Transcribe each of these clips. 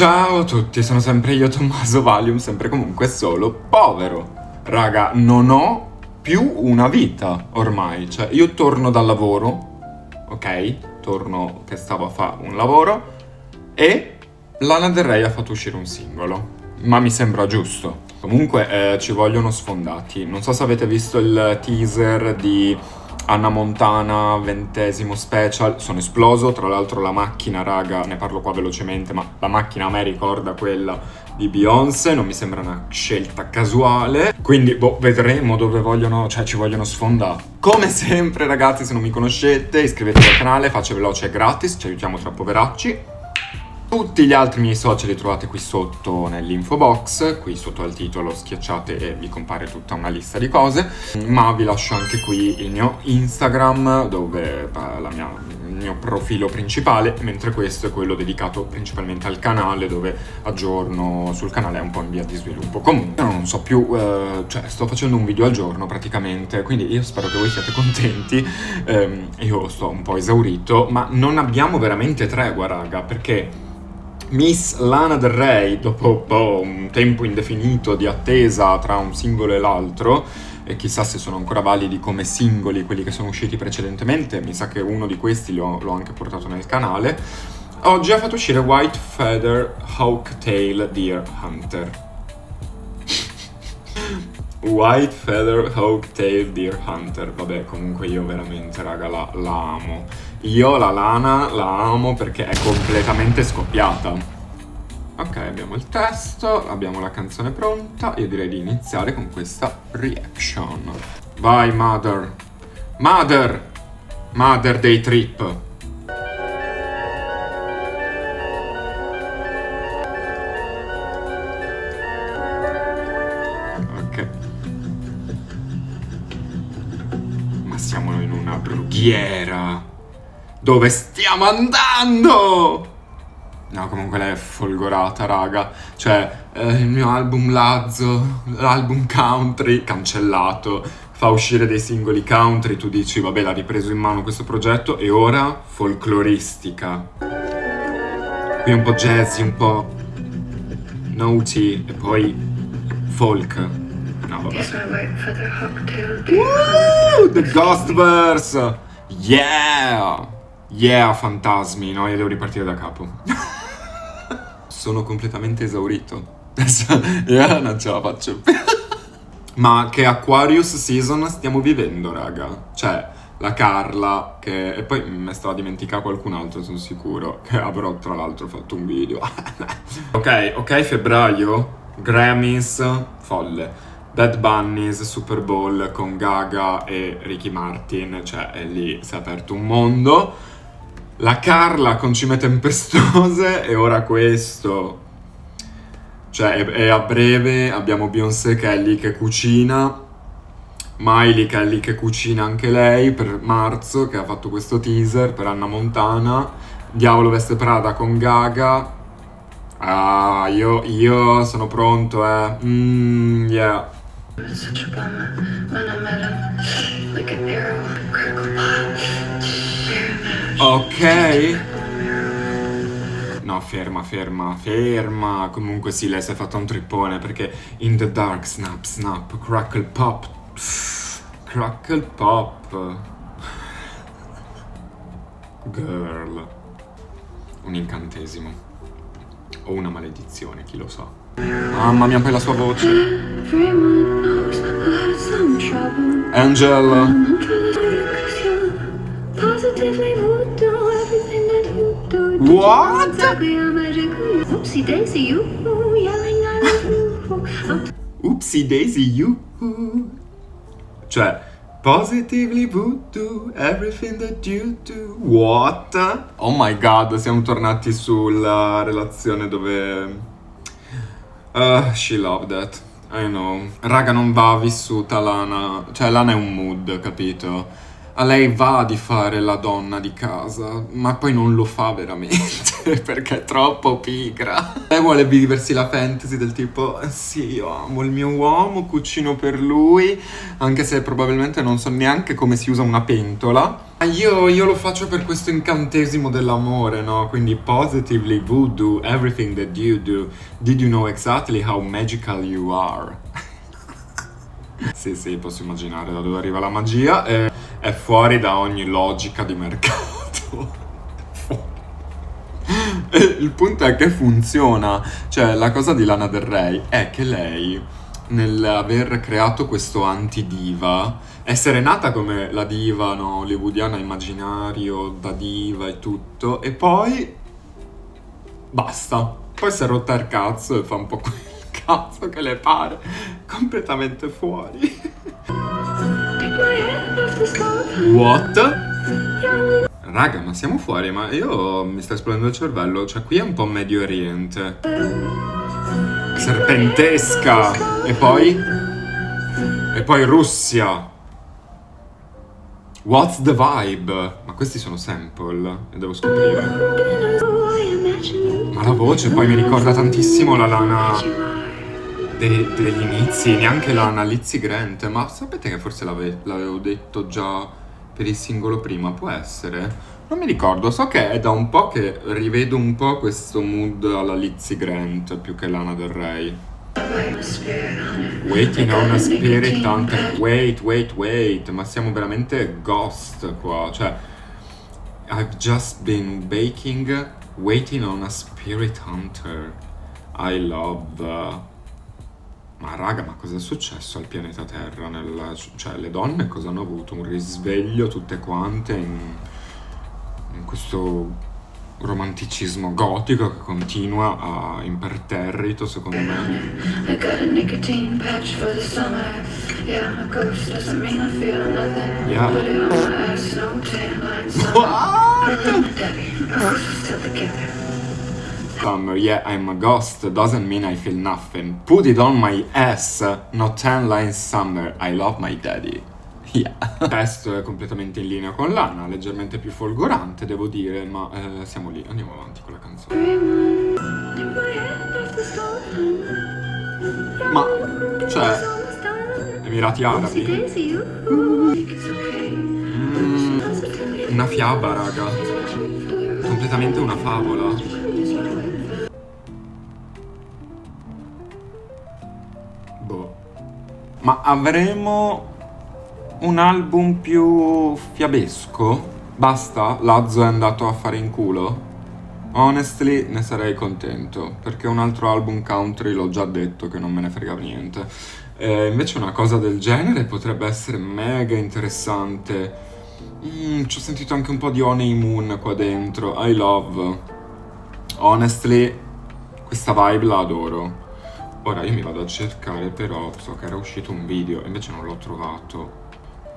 Ciao a tutti, sono sempre io Tommaso Valium, sempre comunque solo povero. Raga, non ho più una vita ormai, cioè io torno dal lavoro, ok? Torno che stavo a fare un lavoro e Lana Del Rey ha fatto uscire un singolo, ma mi sembra giusto. Comunque ci vogliono sfondati, non so se avete visto il teaser di Anna Montana, 20° special, sono esploso, tra l'altro la macchina, raga, ne parlo qua velocemente, ma la macchina a me ricorda quella di Beyoncé, non mi sembra una scelta casuale, quindi vedremo dove vogliono, cioè ci vogliono sfondare. Come sempre ragazzi, se non mi conoscete, iscrivetevi al canale, faccia veloce e gratis, ci aiutiamo tra poveracci. Tutti gli altri miei social li trovate qui sotto nell'info box, qui sotto al titolo schiacciate e vi compare tutta una lista di cose, ma vi lascio anche qui il mio Instagram dove il mio profilo principale, mentre questo è quello dedicato principalmente al canale dove aggiorno sul canale, è un po' in via di sviluppo. Comunque non so più, cioè sto facendo un video al giorno praticamente, quindi io spero che voi siate contenti. Io sto un po' esaurito, ma non abbiamo veramente tregua raga, perché Miss Lana Del Rey, dopo un tempo indefinito di attesa tra un singolo e l'altro, e chissà se sono ancora validi come singoli quelli che sono usciti precedentemente, mi sa che uno di questi l'ho anche portato nel canale, oggi ha fatto uscire White Feather Hawktail Deer Hunter. White Feather Hawktail Deer Hunter, vabbè comunque io veramente raga la amo. Io la Lana la amo perché è completamente scoppiata. Ok, abbiamo il testo, abbiamo la canzone pronta, io direi di iniziare con questa reaction. Vai Mother! Mother! Mother dei trip! Ok. Ma siamo in una brughiera! Dove stiamo andando? No, comunque lei è folgorata, raga. Cioè, il mio album Lazzo, l'album country, cancellato. Fa uscire dei singoli country, tu dici, vabbè, l'ha ripreso in mano questo progetto. E ora, folcloristica. Qui un po' jazzy, un po' naughty, e poi folk. No, vabbè. The Ghostbusters! Yeah! Yeah, fantasmi, no? Io devo ripartire da capo. Sono completamente esaurito. Adesso io non ce la faccio più. Ma che Aquarius season stiamo vivendo, raga? Cioè, la Carla, che... E poi me stava a dimenticare qualcun altro, sono sicuro. Che avrò, tra l'altro, fatto un video. Ok, febbraio. Grammys, folle. Bad Bunnies, Super Bowl con Gaga e Ricky Martin. Cioè, è lì, si è aperto un mondo. La Carla con Cime Tempestose e ora questo. Cioè, e a breve abbiamo Beyoncé che è lì che cucina, Miley che è lì che cucina anche lei per marzo, che ha fatto questo teaser per Anna Montana, Diavolo Veste Prada con Gaga. Ah, io sono pronto, yeah. Such a bummer when I met him, like an arrow, crackle pop. Ok. No, ferma. Comunque sì, lei si è fatta un trippone perché in the dark, snap, snap, crackle pop. Crackle pop. Girl. Un incantesimo. O una maledizione, chi lo sa. Mamma mia, poi la sua voce. Angel. What? Oopsie daisy you. Oopsie daisy you. Cioè, positively voodoo, everything that you do. What? Oh my god, siamo tornati sulla relazione dove... she loved that. I know. Raga, non va vissuta Lana. Cioè, Lana è un mood, capito? a lei va di fare la donna di casa, ma poi non lo fa veramente perché è troppo pigra. Lei vuole viversi la fantasy del tipo, sì, io amo il mio uomo, cucino per lui, anche se probabilmente non so neanche come si usa una pentola. Io lo faccio per questo incantesimo dell'amore, no? Quindi positively voodoo, everything that you do. Did you know exactly how magical you are? Sì, posso immaginare da dove arriva la magia. È fuori da ogni logica di mercato. E il punto è che funziona. Cioè, la cosa di Lana Del Rey è che lei, nell'aver creato questo anti-diva, essere nata come la diva, no, hollywoodiana, immaginario, da diva e tutto, e poi basta. Poi si è rotta il cazzo e fa un po' quel cazzo che le pare, completamente fuori. What? Raga, ma siamo fuori, ma io mi sta esplodendo il cervello, cioè qui è un po' Medio Oriente. Serpentesca! E poi Russia. What's the vibe? Ma questi sono sample e devo scoprire. Ma la voce poi mi ricorda tantissimo la Lana degli inizi, neanche Lana Lizzy Grant. Ma sapete che forse l'avevo detto già per il singolo prima? Può essere? Non mi ricordo, so che è da un po' che rivedo un po' questo mood alla Lizzy Grant più che Lana Del Rey. Waiting on a Spirit Hunter. Wait, ma siamo veramente Ghost qua. Cioè, I've just been waiting on a Spirit Hunter. I love. Ma raga, ma cosa è successo al pianeta Terra? Cioè, le donne cosa hanno avuto? Un risveglio tutte quante in questo romanticismo gotico che continua imperterrito, secondo me. I got a nicotine patch for the summer. Yeah, a ghost doesn't mean I feel nothing. Yeah. Put it on my ass, no tan lines. What? Debbie, our roof is still together. Summer, yeah, I'm a ghost, doesn't mean I feel nothing. Put it on my ass, not 10 lines summer. I love my daddy. Yeah. Il testo è completamente in linea con Lana, leggermente più folgorante, devo dire, ma siamo lì, andiamo avanti con la canzone. Ma, cioè, Emirati Arabi? Una fiaba, raga. Completamente una favola. Boh. Ma avremo un album più fiabesco? Basta? Lazzo è andato a fare in culo? Honestly, ne sarei contento, perché un altro album country l'ho già detto che non me ne frega niente. Invece una cosa del genere potrebbe essere mega interessante. Ci ho sentito anche un po' di Honeymoon qua dentro. I love. Honestly, questa vibe la adoro. Ora io mi vado a cercare, però so che era uscito un video, invece non l'ho trovato.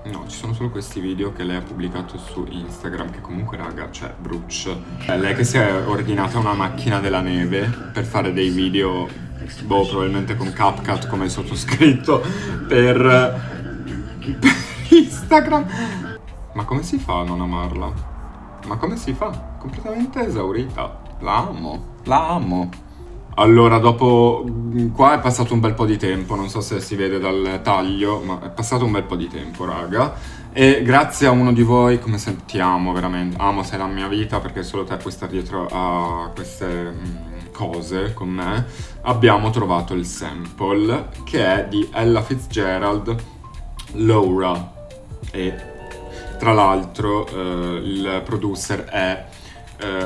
No, ci sono solo questi video che lei ha pubblicato su Instagram, che comunque, raga, cioè, brucia. È lei che si è ordinata una macchina della neve per fare dei video, boh, probabilmente con CapCut come sottoscritto, per Instagram. Ma come si fa a non amarla? Ma come si fa? Completamente esaurita. La amo. Allora, dopo qua è passato un bel po' di tempo, non so se si vede dal taglio, ma è passato un bel po' di tempo, raga. E grazie a uno di voi, come sentiamo veramente, amo sei la mia vita perché solo te puoi stare dietro a queste cose con me, abbiamo trovato il sample che è di Ella Fitzgerald, Laura. E tra l'altro il producer è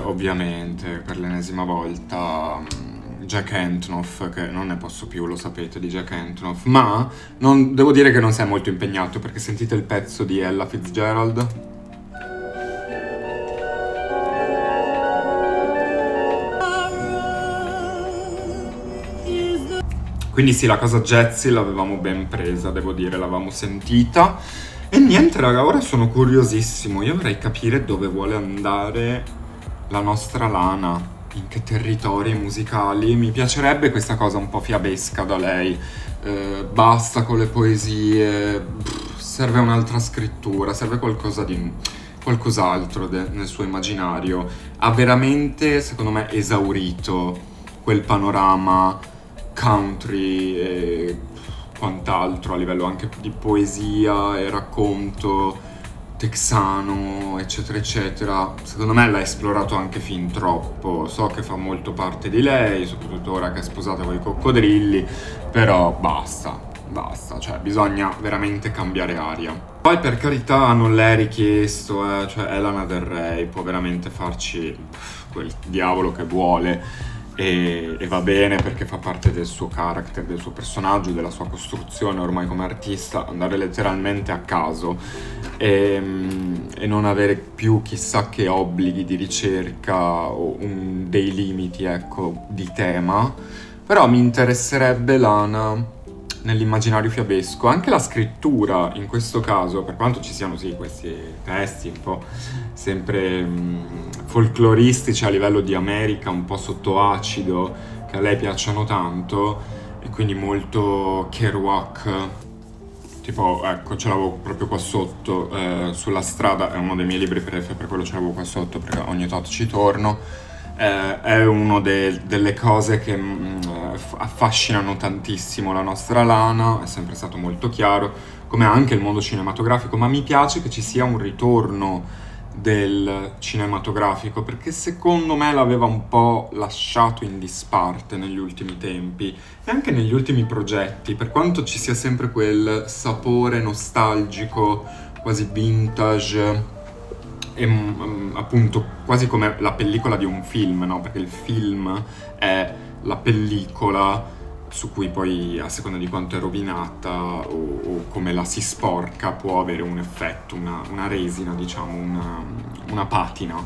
ovviamente per l'ennesima volta Jack Antonoff, che non ne posso più, lo sapete, di Jack Antonoff, ma devo dire che non si è molto impegnato, perché sentite il pezzo di Ella Fitzgerald. Quindi sì, la cosa jazzy l'avevamo ben presa, devo dire, l'avevamo sentita. E niente, raga, ora sono curiosissimo, io vorrei capire dove vuole andare la nostra Lana. In che territori musicali. Mi piacerebbe questa cosa un po' fiabesca da lei. Basta con le poesie serve un'altra scrittura, serve qualcos'altro nel suo immaginario. Ha veramente, secondo me, esaurito quel panorama country e quant'altro a livello anche di poesia e racconto texano, eccetera, eccetera. Secondo me l'ha esplorato anche fin troppo. So che fa molto parte di lei, soprattutto ora che è sposata con i coccodrilli, però basta, cioè bisogna veramente cambiare aria. Poi per carità non l'è richiesto, cioè è Lana Del Rey, può veramente farci quel diavolo che vuole. E va bene perché fa parte del suo character, del suo personaggio, della sua costruzione ormai come artista, andare letteralmente a caso e non avere più chissà che obblighi di ricerca o dei limiti, ecco, di tema. Però mi interesserebbe Lana nell'immaginario fiabesco, anche la scrittura in questo caso, per quanto ci siano sì questi testi un po' sempre folcloristici a livello di America, un po' sotto acido, che a lei piacciono tanto, e quindi molto Kerouac, tipo, ecco, ce l'avevo proprio qua sotto, Sulla strada, è uno dei miei libri preferiti, per quello ce l'avevo qua sotto, perché ogni tot ci torno. È una delle cose che affascinano tantissimo la nostra Lana, è sempre stato molto chiaro, come anche il mondo cinematografico, ma mi piace che ci sia un ritorno del cinematografico, perché secondo me l'aveva un po' lasciato in disparte negli ultimi tempi e anche negli ultimi progetti, per quanto ci sia sempre quel sapore nostalgico, quasi vintage, e appunto quasi come la pellicola di un film, no? Perché il film è la pellicola su cui poi, a seconda di quanto è rovinata o come la si sporca, può avere un effetto, una resina, diciamo, una patina.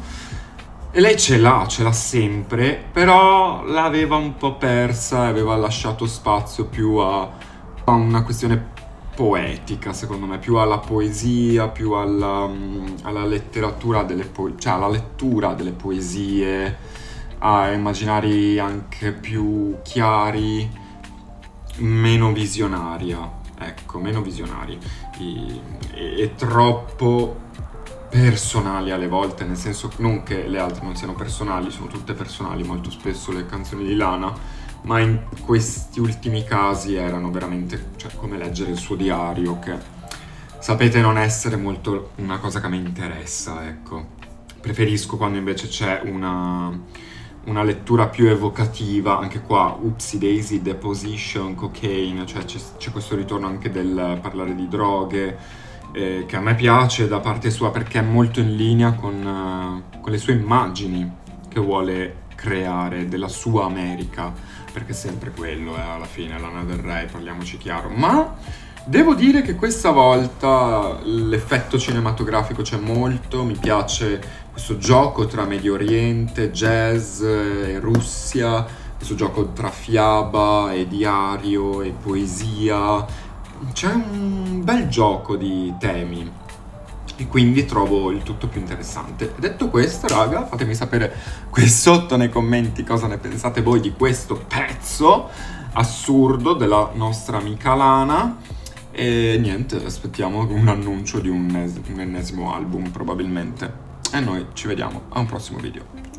E lei ce l'ha sempre, però l'aveva un po' persa e aveva lasciato spazio più a una questione poetica, secondo me, più alla poesia, più alla letteratura cioè alla lettura delle poesie, a immaginari anche più chiari, meno visionaria, ecco, meno visionari e troppo personali alle volte, nel senso non che le altre non siano personali, sono tutte personali molto spesso le canzoni di Lana, ma in questi ultimi casi erano veramente, cioè, come leggere il suo diario, che sapete non essere molto una cosa che mi interessa, ecco. Preferisco quando invece c'è una lettura più evocativa, anche qua, Oopsie Daisy, Deposition, Cocaine, cioè c'è questo ritorno anche del parlare di droghe, che a me piace da parte sua perché è molto in linea con le sue immagini che vuole creare della sua America, perché è sempre quello, alla fine, Lana Del Rey, parliamoci chiaro. Ma devo dire che questa volta l'effetto cinematografico c'è molto, mi piace questo gioco tra Medio Oriente, jazz e Russia, questo gioco tra fiaba e diario e poesia, c'è un bel gioco di temi. E quindi trovo il tutto più interessante. Detto questo, raga, fatemi sapere qui sotto nei commenti cosa ne pensate voi di questo pezzo assurdo della nostra amica Lana. E niente, aspettiamo un annuncio di un ennesimo album probabilmente. E noi ci vediamo a un prossimo video.